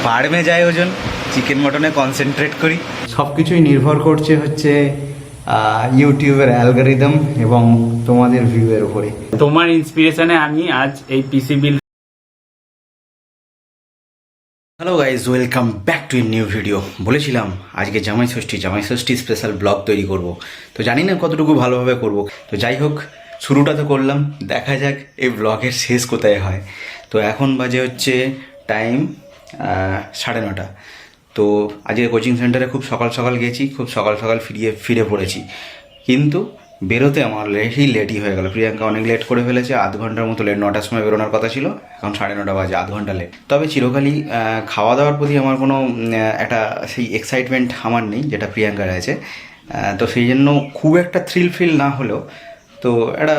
বাড়মে যায় ওজন, chicken মটনে concentrate করি। সব কিছুই নির্ভর করছে হচ্ছে ইউটিউবের অ্যালগরিদম এবং তোমাদের ভিউয়ের উপরে। তোমার ইন্সপিরেশনে আমি আজ এই PC build. Hello guys, welcome back to a new video. বলেছিলাম আজকে জামাই ষষ্ঠী স্পেশাল ব্লগ তৈরি করব, তো জানি না কতটুকু ভালোভাবে করব। তো যাই হোক, শুরুটা তো করলাম, দেখা যাক এই ব্লগের শেষ কোথায় হয়। তো এখন বাজে হচ্ছে টাইম 9:30। তো আজকে কোচিং সেন্টারে খুব সকাল সকাল গেছি, খুব সকাল সকাল ফিরে পড়েছি, কিন্তু বেরোতে আমার লেটই হয়ে গেল। প্রিয়াঙ্কা অনেক লেট করে ফেলেছে, আধ ঘন্টার মতো লেট। 9টার সময় বেরোনোর কথা ছিল, এখন 9:30 বাজে, আধ ঘন্টা লেট। তবে চিরকালই খাওয়া দাওয়ার প্রতি আমার কোনো একটা সেই এক্সাইটমেন্ট আমার নেই যেটা প্রিয়াঙ্কার আছে। তো সেই জন্য খুব একটা ফিল না হলেও তো একটা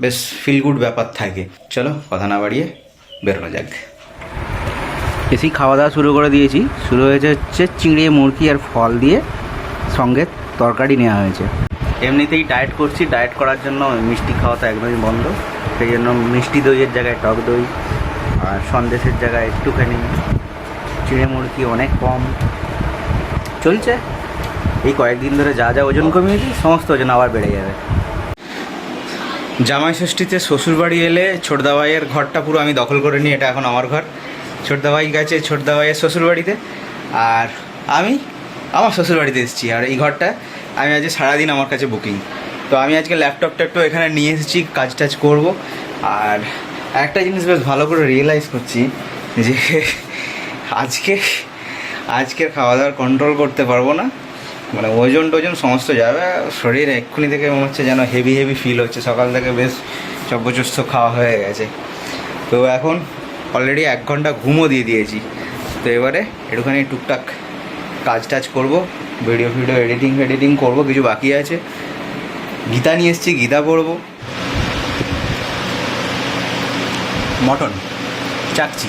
বেশ ফিল গুড ব্যাপার থাকে। চলো কথা না বাড়িয়ে বেরোনো যাক। এসেই খাওয়া দাওয়া শুরু করে দিয়েছি। শুরু হয়েছে হচ্ছে চিংড়ি, মুরগি আর ফল দিয়ে, সঙ্গে তরকারি নেওয়া হয়েছে। এমনিতেই ডায়েট করছি, ডায়েট করার জন্য মিষ্টি খাওয়া তো একদমই বন্ধ। সেই জন্য মিষ্টি দইয়ের জায়গায় টক দই, আর সন্দেশের জায়গায় একটুখানি চিড়ে মুরগি, অনেক কম চলছে। এই কয়েকদিন ধরে যা যা ওজন কমিয়েছি সমস্ত ওজন আবার বেড়ে যাবে। জামাই ষষ্ঠীতে শ্বশুরবাড়ি এলে ছোটদাভাইয়ের ঘরটা পুরো আমি দখল করে নিই। এটা এখন আমার ঘর। ছোটদাভাই গেছে ছোটদাভাইয়ের শ্বশুরবাড়িতে, আর আমি আমার শ্বশুরবাড়িতে এসেছি। আর এই ঘরটা আমি আজকে সারাদিন আমার কাছে বুকিং। তো আমি আজকে ল্যাপটপটা একটু এখানে নিয়ে এসেছি, কাজ টাজ করবো। আর একটা জিনিস বেশ ভালো করে রিয়েলাইজ করছি যে আজকের খাওয়া দাওয়ার কন্ট্রোল করতে পারবো না। মানে ওজন টোজন সমস্ত যাবে, শরীর এক্ষুনি থেকে মনে হচ্ছে যেন হেভি ফিল হচ্ছে। সকাল থেকে বেশ চব্বচস্ত খাওয়া হয়ে গেছে। তো এখন অলরেডি 1 ঘন্টা ঘুমও দিয়ে দিয়েছি। তো এবারে একটুখানি টুকটাক কাজ টাজ করবো, ভিডিও এডিটিং করবো, কিছু বাকি আছে। গীতা নিয়ে এসেছি, গীতা পড়বো। মটন চাকছি,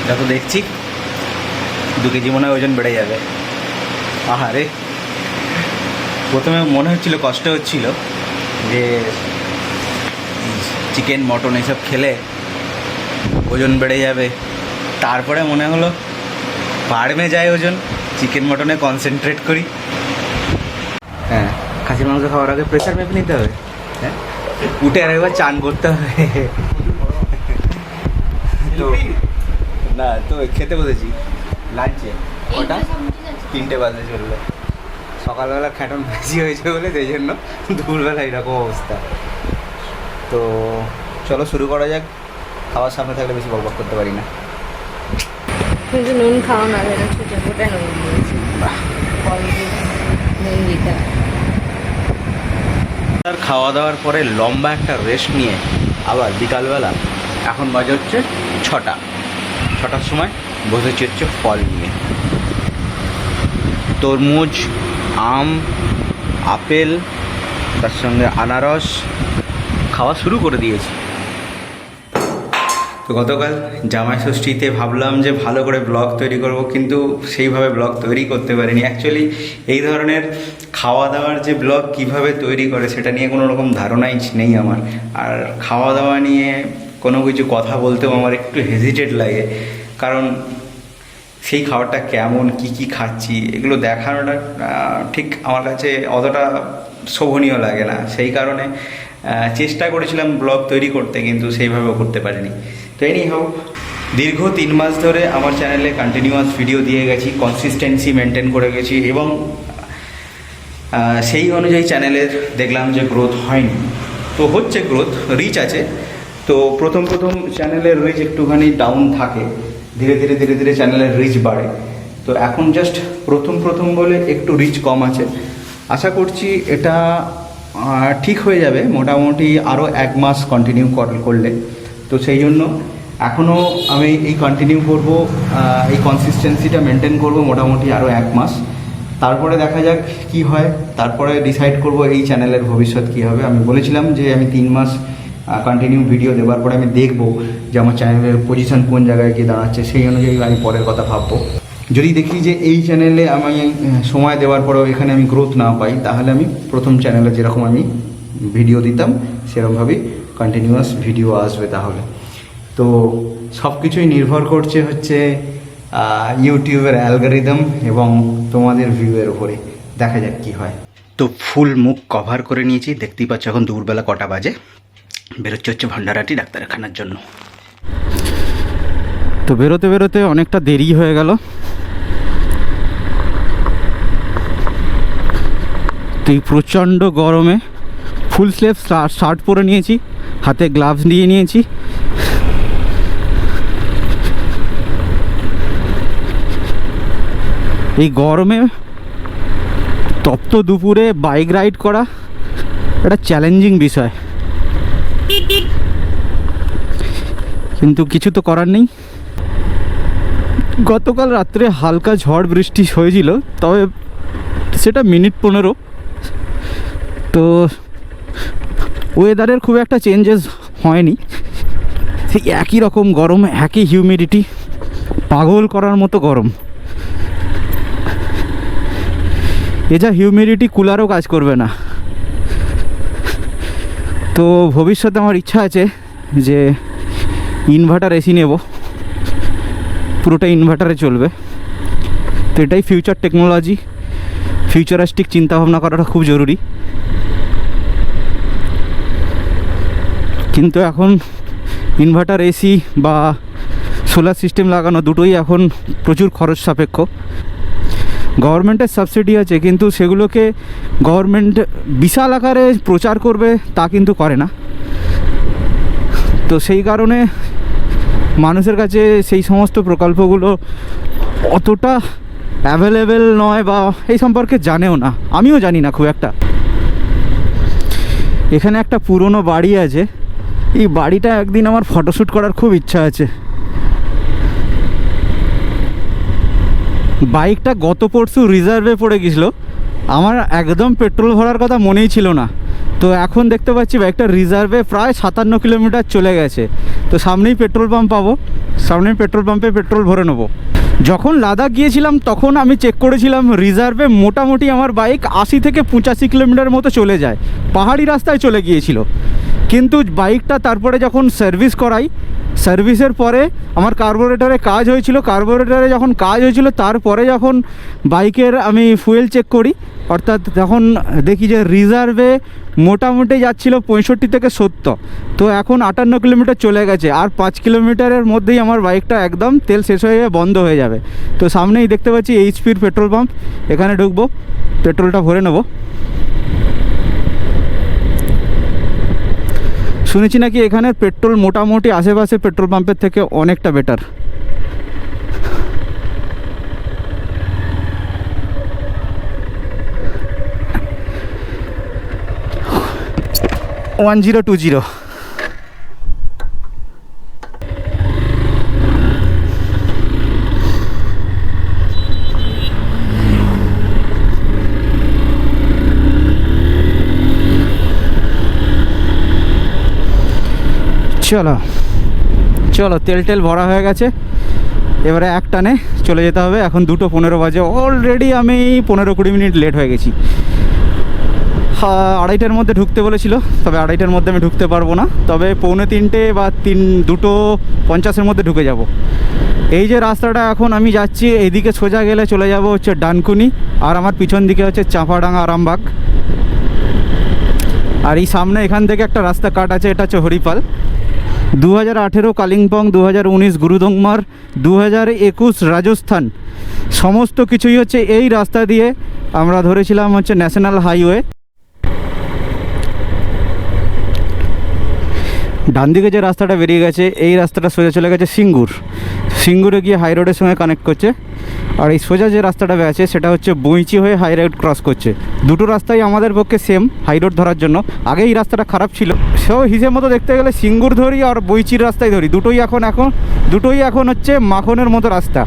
যত দেখছি 2 কেজি মনে হয় ওজন বেড়ে যাবে। আহারে, প্রথমে মনে কষ্ট হচ্ছিল যে চিকেন মটন এসব খেলে ওজন বেড়ে যাবে। তারপরে মনে হলো বাড়মে যায় ওজন, চিকেন মটনে কনসেন্ট্রেট করি। হ্যাঁ, খাসির মাংস খাওয়ার আগে প্রেশার মেপে নিতে হবে। হ্যাঁ, উঠে আর একবার চান করতে হবে। তো না, তো খেতে বসেছি লাঞ্চে, ওটা 3টে বাজে চললো। সকালবেলা খ্যাটন বেশি হয়েছে বলে সেই জন্য দুপুরবেলা এরকম অবস্থা। তো চলো শুরু করা যাক। খাওয়ার সামনে থাকলে বেশি বকবক করতে পারি না। কিন্তু নুন খাও না, ওটা নুন দিয়েছি। নুন দিতে আর খাওয়া দাওয়ার পরে লম্বা একটা রেস্ট নিয়ে আবার বিকালবেলা, এখন বাজে হচ্ছে 6টার সময় বসেছি হচ্ছে ফল নিয়ে। তরমুজ, আম, আপেল, তার সঙ্গে আনারস খাওয়া শুরু করে দিয়েছি। তো গতকাল জামাই ষষ্ঠীতে ভাবলাম যে ভালো করে ব্লগ তৈরি করব, কিন্তু সেইভাবে ব্লগ তৈরি করতে পারিনি। অ্যাকচুয়ালি এই ধরনের খাওয়া দাওয়ার যে ব্লগ কিভাবে তৈরি করে সেটা নিয়ে কোনো রকম ধারণাই নেই আমার। আর খাওয়া দাওয়া নিয়ে কোনো কিছু কথা বলতেও আমার একটু হেজিটেট লাগে, কারণ সেই খাবারটা কেমন, কি খাচ্ছি এগুলো দেখানোটা ঠিক আমার কাছে অতটা শোভনীয় লাগে না। সেই কারণে চেষ্টা করেছিলাম ব্লগ তৈরি করতে, কিন্তু সেইভাবেও করতে পারিনি। তো এই হোক, দীর্ঘ 3 মাস ধরে আমার চ্যানেলে কন্টিনিউয়াস ভিডিও দিয়ে গেছি, কনসিস্টেন্সি মেনটেন করে গেছি, এবং সেই অনুযায়ী চ্যানেলের দেখলাম যে গ্রোথ হয়নি। তো হচ্ছে গ্রোথ, রিচ আছে। তো প্রথম চ্যানেলের রিচ একটুখানি ডাউন থাকে, ধীরে ধীরে চ্যানেলের রিচ বাড়ে। তো এখন জাস্ট প্রথম বলে একটু রিচ কম আছে। আশা করছি এটা ঠিক হয়ে যাবে মোটামুটি আরও 1 মাস কন্টিনিউ করলে। তো সেই জন্য এখনও আমি এই কন্টিনিউ করব, এই কনসিস্টেন্সিটা মেনটেন করব মোটামুটি আরও 1 মাস। তারপরে দেখা যাক কি হয়, তারপরে ডিসাইড করব এই চ্যানেলের ভবিষ্যৎ কী হবে। আমি বলেছিলাম যে আমি 3 মাস কন্টিনিউ ভিডিও দেওয়ার পরে আমি দেখব যে আমার চ্যানেলের পজিশন কোন জায়গায় গিয়ে দাঁড়াচ্ছে, সেই অনুযায়ী আমি পরের কথা ভাববো। যদি দেখি যে এই চ্যানেলে আমি সময় দেওয়ার পরেও এখানে আমি গ্রোথ না পাই, তাহলে আমি প্রথম চ্যানেলে যেরকম আমি ভিডিও দিতাম সেরকমভাবেই কন্টিনিউয়াস ভিডিও আসবে। তাহলে তো সব কিছুই নির্ভর করছে হচ্ছে ইউটিউবের অ্যালগোরিদম এবং তোমাদের ভিউয়ের উপরে। দেখা যাক কি হয়। তো ফুল মুখ কভার করে নিয়েছি, দেখতেই পাচ্ছ এখন দুপুরবেলা কটা বাজে। বেরোচ্ছে হচ্ছে ভান্ডারহাটি ডাক্তারখানার জন্য। তো বেরোতে বেরোতে অনেকটা দেরি হয়ে গেল। তো এই প্রচণ্ড গরমে ফুল স্লিভ শার্ট পরে নিয়েছি, হাতে গ্লাভস নিয়ে নিয়েছি। এই গরমে তপ্ত দুপুরে বাইক রাইড করা একটা চ্যালেঞ্জিং বিষয়, কিন্তু কিছু তো করার নেই। গতকাল রাত্রে হালকা ঝড় বৃষ্টি হয়েছিল, তবে সেটা মিনিট 15। তো ওয়েদারের খুব একটা চেঞ্জেস হয়নি, সেই একই রকম গরম, একই হিউমিডিটি, পাগল করার মতো গরম। এ যা হিউমিডিটি কুলারও কাজ করবে না। তো ভবিষ্যতে আমার ইচ্ছা আছে যে ইনভার্টার এসি নেব, পুরোটা ইনভার্টারে চলবে। তো এটাই ফিউচার টেকনোলজি, ফিউচারিস্টিক চিন্তাভাবনা করাটা খুব জরুরি। কিন্তু এখন ইনভার্টার এসি বা সোলার সিস্টেম লাগানো দুটোই এখন প্রচুর খরচ সাপেক্ষ। গভর্নমেন্টের সাবসিডি আছে, কিন্তু সেগুলোকে গভর্নমেন্ট বিশাল আকারে প্রচার করবে তা কিন্তু করে না। তো সেই কারণে মানুষের কাছে সেই সমস্ত প্রকল্পগুলো অতটা অ্যাভেলেবেল নয়, বা এই সম্পর্কে জানেও না। আমিও জানি না খুব একটা। এখানে একটা পুরনো বাড়ি আছে, এই বাড়িটা একদিন আমার ফটোশ্যুট করার খুব ইচ্ছা আছে। বাইকটা গত পরশু রিজার্ভে পড়ে গেছিলো, আমার একদম পেট্রোল ভরার কথা মনেই ছিল না। তো এখন দেখতে পাচ্ছি বাইকটা রিজার্ভে প্রায় 57 কিলোমিটার চলে গেছে। তো সামনেই পেট্রোল পাম্প পাবো, সামনেই পেট্রোল পাম্পে পেট্রোল ভরে নেবো। যখন লাদাখ গিয়েছিলাম তখন আমি চেক করেছিলাম, রিজার্ভে মোটামুটি আমার বাইক 80 থেকে 85 কিলোমিটার মতো চলে যায়, পাহাড়ি রাস্তায় চলে গিয়েছিল। কিন্তু বাইকটা তারপরে যখন সার্ভিস করাই, সার্ভিসের পরে আমার কার্বোরেটরে কাজ হয়েছিল, কার্বোরেটরে যখন কাজ হয়েছিল তারপরে যখন বাইকের আমি ফুয়েল চেক করি, অর্থাৎ যখন দেখি যে রিজার্ভে মোটামুটি যাচ্ছিল 65 থেকে 70। তো এখন 58 কিলোমিটার চলে গেছে, আর 5 কিলোমিটারের মধ্যেই আমার বাইকটা একদম তেল শেষ হয়ে বন্ধ হয়ে যাবে। তো সামনেই দেখতে পাচ্ছি এইচপির পেট্রোল পাম্প, এখানে ঢুকবো, পেট্রোলটা ভরে নেব। শুনেছি নাকি এখানের পেট্রোল মোটামুটি আশেপাশে পেট্রোল পাম্পের থেকে অনেকটা বেটার। ওয়ান 1020। চলো চলো, তেল টেল ভরা হয়ে গেছে, এবারে এক টানে চলে যেতে হবে। এখন 2:15 বাজে, অলরেডি আমি 15-20 মিনিট লেট হয়ে গেছি। 2:30টার মধ্যে ঢুকতে বলেছিল, তবে 2:30টার মধ্যে আমি ঢুকতে পারবো না, তবে 2:45 বা 2:50-এর মধ্যে ঢুকে যাব। এই যে রাস্তাটা এখন আমি যাচ্ছি, এইদিকে সোজা গেলে চলে যাব হচ্ছে ডানকুনি, আর আমার পিছন দিকে হচ্ছে চাঁপাডাঙ্গা আরামবাগ। আর এই সামনে এখান থেকে একটা রাস্তা কাট আছে, এটা হচ্ছে হরিপাল। 2018 কালিম্পং, 2019 গুরুদংমার, 2021 রাজস্থান, সমস্ত কিছুই হচ্ছে এই রাস্তা দিয়ে আমরা ধরেছিলাম হচ্ছে ন্যাশনাল হাইওয়ে। ডান দিকে যে রাস্তাটা বেরিয়ে গেছে, এই রাস্তাটা সোজা চলে গেছে সিঙ্গুর, সিঙ্গুরে গিয়ে হাই রোডের সঙ্গে কানেক্ট করছে। আর এই সোজা যে রাস্তাটা আছে সেটা হচ্ছে বইচি হয়ে হাই রোড ক্রস করছে। দুটো রাস্তাই আমাদের পক্ষে সেম হাই রোড ধরার জন্য। আগে এই রাস্তাটা খারাপ ছিল, সেও হিসেব মতো দেখতে গেলে সিঙ্গুর ধরি আর বইচির রাস্তায় ধরি, দুটোই এখন হচ্ছে মাখনের মতো রাস্তা।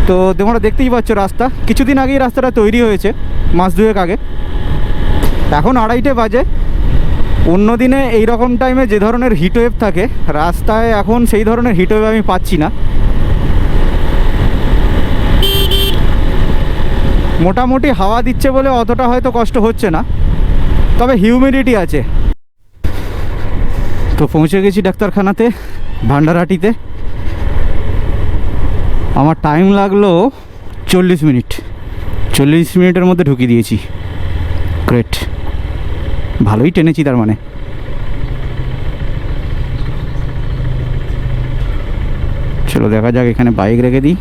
তো তোমরা দেখতেই পাচ্ছ রাস্তা, কিছুদিন আগেই রাস্তাটা তৈরি হয়েছে, মাস দুয়েক আগে। এখন 2:30 বাজে। অন্য দিনে এই রকম টাইমে যে ধরনের হিটওয়েভ থাকে রাস্তায়, এখন সেই ধরনের হিটওয়েভ আমি পাচ্ছি না। মোটামুটি হাওয়া দিচ্ছে বলে অতটা হয়তো কষ্ট হচ্ছে না, তবে হিউমিডিটি আছে। তো পৌঁছে গেছি ডাক্তারখানাতে, ভান্ডারহাটিতে। আমার টাইম লাগলো 40 মিনিট। 40 মিনিটের মধ্যে ঢুকিয়ে দিয়েছি। গ্রেট, ভালোই টেনেছি তার মানে। চলো দেখা যাক, এখানে বাইক রেখে দিই।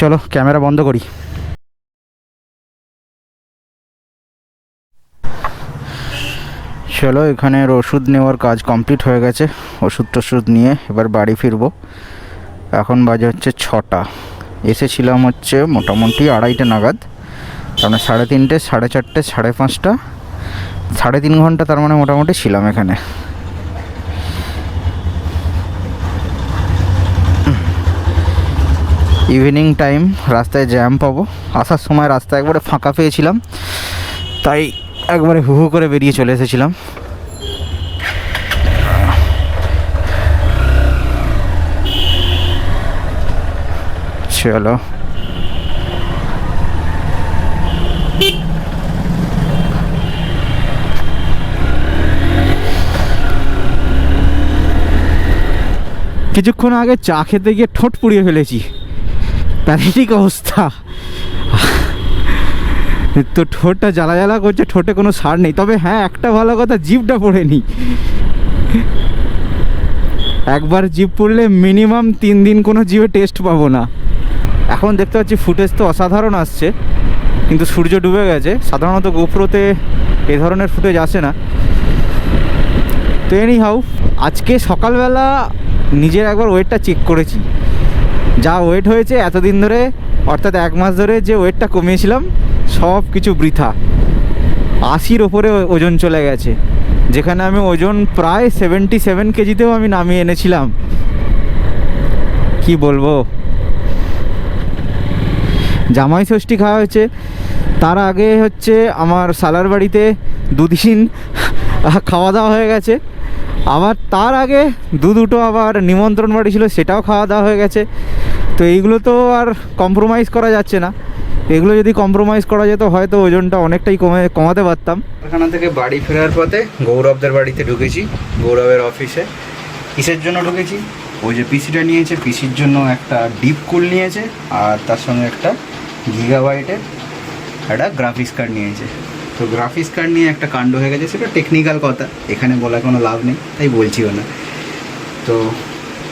চলো ক্যামেরা বন্ধ করি। চলো, এখানের ওষুধ নেওয়ার কাজ কমপ্লিট হয়ে গেছে। ওষুধ টষুধ নিয়ে এবার বাড়ি ফিরবো। এখন বাজে হচ্ছে 6টা। এসেছিলাম হচ্ছে মোটামুটি 2:30 নাগাদ, তার মানে 3:30, 4:30, 5:30, 3.5 ঘন্টা তার মানে মোটামুটি ছিলাম এখানে। ইভিনিং টাইম, রাস্তায় জ্যাম পাবো। আসার সময় রাস্তা একবারে ফাঁকা পেয়েছিলাম, তাই একবারে হু হু করে বেরিয়ে চলে এসেছিলাম। চলো, কিছুক্ষণ আগে চা খেতে গিয়ে ঠোঁট পুড়িয়ে ফেলেছি, প্যাথেটিক অবস্থা। তো ঠোঁটটা জ্বালা জ্বালা করছে, ঠোঁটে কোনো সার নেই। তবে হ্যাঁ, একটা ভালো কথা, জিভটা পড়েনি। একবার জিভ পড়লে মিনিমাম 3 দিন কোনো জিভে টেস্ট পাবো না। এখন দেখতে পাচ্ছি ফুটেজ তো অসাধারণ আসছে, কিন্তু সূর্য ডুবে গেছে। সাধারণত গোপ্রোতে এ ধরনের ফুটেজ আসে না। তো এনি হাউ, আজকে সকালবেলা নিজের একবার ওয়েটটা চেক করেছি। যা ওয়েট হয়েছে এতদিন ধরে, অর্থাৎ 1 মাস ধরে যে ওয়েটটা কমিয়েছিলাম, সব কিছু বৃথা। 80-র ওপরে ওজন চলে গেছে, যেখানে আমি ওজন প্রায় 77 কেজিতেও আমি নামিয়ে এনেছিলাম। কি বলবো, জামাই ষষ্ঠী খাওয়া হয়েছে, তার আগে হচ্ছে আমার সালার বাড়িতে 2 দিন খাওয়া দাওয়া হয়ে গেছে। আবার তার আগে দুটো আবার নিমন্ত্রণ বাড়ি ছিল, সেটাও খাওয়া দাওয়া হয়ে গেছে। তো এইগুলো তো আর কম্প্রোমাইজ করা যাচ্ছে না। এগুলো যদি কম্প্রোমাইজ করা যেত হয়তো ওজনটা অনেকটাই কমাতে পারতাম। এখান থেকে বাড়ি ফেরার পথে গৌরবদের বাড়িতে ঢুকেছি, গৌরবের অফিসে। কিসের জন্য ঢুকেছি? ওই যে পিসিটা নিয়েছে, পিসির জন্য একটা ডিপ কুল নিয়েছে, আর তার সঙ্গে একটা গিগাবাইটের একটা গ্রাফিক্স কার্ড নিয়েছে। তো গ্রাফিক্স কার্ড নিয়ে একটা কাণ্ড হয়ে গেছে, সেটা টেকনিক্যাল কথা, এখানে বলা কোনো লাভ নেই, তাই বলছিও না। তো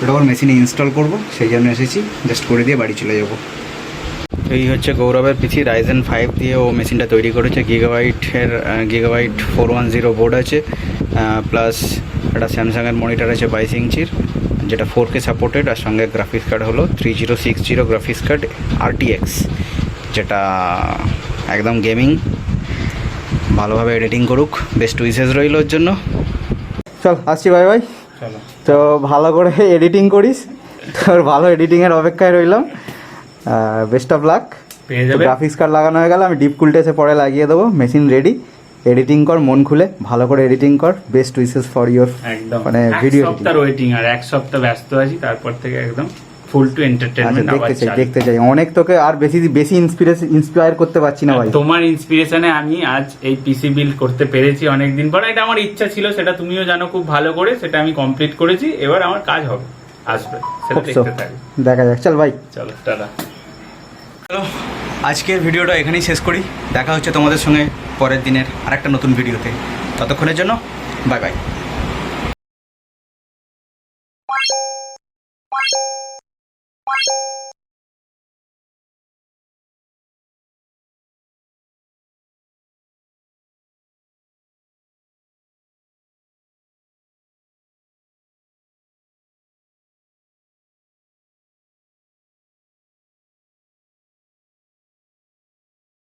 ওটা ওর মেশিনে ইনস্টল করব, সেই জন্য এসেছি। জাস্ট করে দিয়ে বাড়ি চলে যাব। এই হচ্ছে গৌরবের পিসি, Ryzen 5 দিয়ে ও মেশিনটা তৈরি করেছে। গিগাবাইট 410 বোর্ড আছে, প্লাস একটা স্যামসাংয়ের মনিটর আছে 22 ইঞ্চির, যেটা 4K সাপোর্টেড। আর সঙ্গে গ্রাফিক্স কার্ড হলো 3060 গ্রাফিক্স কার্ড RTX, যেটা একদম গেমিং, ভালোভাবে এডিটিং করুক। বেস্ট উইসেস রইল ওর জন্য। চল আসছি, বাই বাই। চলো, তো ভালো করে এডিটিং করিস, তোর ভালো এডিটিংয়ের অপেক্ষায় রইলাম। Best of luck. পেয়ে যাবে। গ্রাফিক্স কার্ড লাগানো হয়ে গেল, আমি ডিপ কুলটা এসে পরে লাগিয়ে দেবো। মেশিন রেডি, এডিটিং কর মন খুলে, ভালো করে এডিটিং কর। বেস্ট উইসেস ফর ইয়োর একদম মানে এক ভিডিও। সপ্তাহ ওয়েটিং, আর 1 সপ্তাহ ব্যস্ত আছি, তারপর থেকে একদম ফুল টু এন্টারটেইনমেন্ট। দেখতে চাই অনেক। তোকে আর বেশি ইন্সপায়ার করতে পারছি না ভাই। তোমার ইন্সপিরেশনে আমি আজ এই পিসি বিল্ড করতে পেরেছি অনেকদিন পর। এটা আমার ইচ্ছা ছিল, সেটা তুমিও জানো খুব ভালো করে, সেটা আমি কমপ্লিট করেছি। এবার আমার কাজ হবে, আসবে, সেটা দেখতে থাকি। দেখা যাক, চল ভাই। চলো, টাটা। চলো, আজকের ভিডিওটা এখানেই শেষ করি। দেখা হচ্ছে তোমাদের সঙ্গে পরের দিনের আরেকটা নতুন ভিডিওতে। ততক্ষণের জন্য বাই বাই।